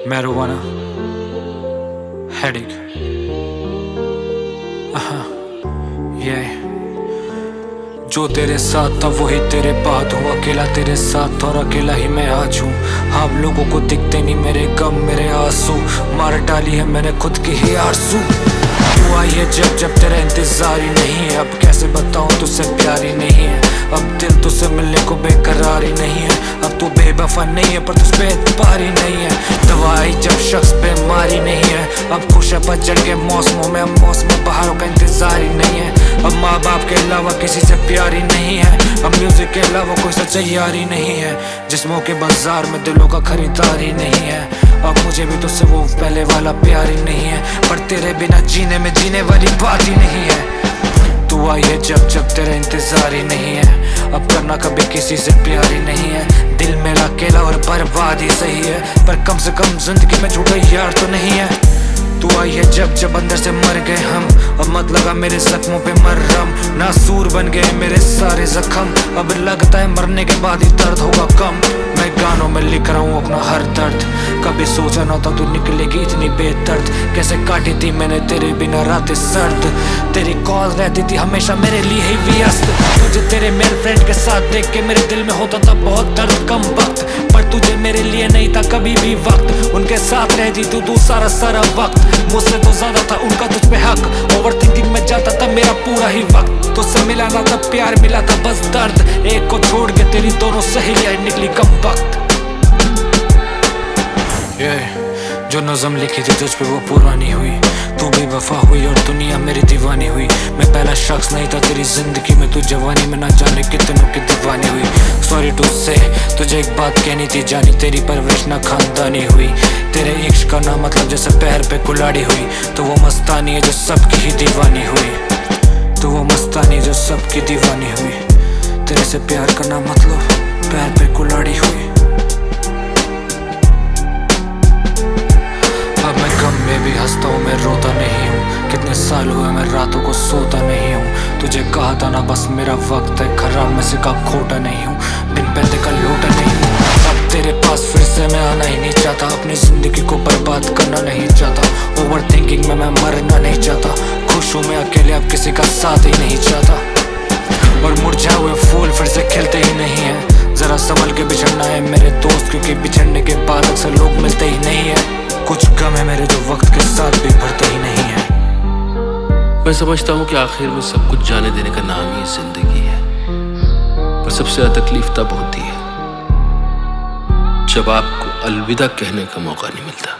marijuana, headache, yeah. जो तेरे साथ था वही तेरे बाद हूँ, अकेला तेरे साथ और अकेला ही मैं आज हूँ। आप लोगों को दिखते नहीं मेरे गम मेरे आंसू, मार डाली है मैंने खुद की ही आरज़ू। तू आई है जब जब तेरा इंतजार ही नहीं है, अब कैसे बताऊँ तुझसे प्यारी नहीं है, अब दिल तुझसे मिलने को बेकरार ही नहीं है। अब तू बेवफा नहीं है पर तुझ पे एतबार ही नहीं है, दवाई जब शख्स बीमारी नहीं है। अब खुश है पतझड़ के मौसमों में, अब मौसम बहारों का इंतजार ही नहीं है। अब माँ बाप के अलावा किसी से प्यार ही नहीं है, अब म्यूजिक के अलावा कोई सच्चा यार ही नहीं है। जिस्मों के बाजार में दिलों का खरीदार ही नहीं है, अब मुझे भी तुझसे वो पहले वाला प्यार ही नहीं है। पर तेरे बिना जीने में जीने वाली बात ही नहीं है। तू आई है जब जब तेरा इंतजार ही नहीं है, अब करना कभी किसी से प्यार ही नहीं है। दिल मेरा अकेला और बर्बाद ही सही है, पर कम से कम जिंदगी में झूठा यार तो नहीं है। तू आई है जब जब अंदर से मर गए हम, अब मत लगा मेरे जख्मों पे मरहम, नासूर बन गए मेरे सारे जख्म। अब लगता है मरने के बाद ही दर्द होगा कम। मैं गानों में लिख रहा हूँ अपना हर दर्द, कभी सोचा ना था तू निकलेगी इतनी बेदर्द। कैसे काटी थी मैंने तेरे बिना रातें सर्द, तेरी कॉल रहती थी हमेशा मेरे लिए ही व्यस्त। तुझे तेरे मेरे फ्रेंड के साथ देख के मेरे दिल में होता था बहुत दर्द कम वक्त, पर तुझे मेरे लिए नहीं था कभी भी वक्त। उनके साथ रहती तू सारा वक्त, मुझसे तो ज्यादा था उनका तुझ पे हक। ओवर थिंकिंग में जाता था मेरा पूरा ही वक्त, तुझसे मिला ना था प्यार मिला था बस दर्द। एक को छोड़ के तेरी दोनों सहेलियां निकली कम वक्त। जो नज़म लिखी थी तुझ पे वो पुरानी हुई, तू भी वफा हुई और दुनिया मेरी दीवानी हुई। मैं पहला शख्स नहीं था तेरी जिंदगी में, तू जवानी में ना जाने कितनों की दीवानी हुई। सॉरी टू से तुझे एक बात कहनी थी जानी, तेरी परवरिश ना खानदानी हुई। तेरे इश्क का ना मतलब जैसे पैर पे कुल्हाड़ी हुई, तो वो मस्तानी है जो सबकी ही दीवानी हुई। तो वो मस्तानी जो सबकी दीवानी हुई, तेरे से प्यार करना मतलब पैर पे कुल्हाड़ी हुई। अब मैं गम में भी हंसता हूँ मैं रोता नहीं हूँ, कितने साल हुए मैं रातों को सोता नहीं हूँ। तुझे कहा था ना बस मेरा वक्त है खराब, में से का खोटा नहीं हूँ, बिन पैदे का लोटा नहीं हूँ। अब तेरे पास फिर से मैं आना ही नहीं चाहता, अपनी जिंदगी को बर्बाद करना नहीं चाहता। ओवर थिंकिंग में मैं मरना नहीं चाहता, खुश हूँ मैं अकेले अब किसी का साथ ही नहीं चाहता। और मुरझाए हुए फूल फिर से खिलते ही नहीं है, जरा संभल के बिछड़ना है मेरे दोस्त, क्योंकि बिछड़ने के बाद अक्सर लोग मिलते ही नहीं है। कुछ गम है मेरे जो वक्त के साथ भी भरते ही नहीं है। मैं समझता हूँ कि आखिर में सब कुछ जाने देने का नाम ही जिंदगी है, पर सबसे ज्यादा तकलीफ तब होती है जब आपको अलविदा कहने का मौका नहीं मिलता।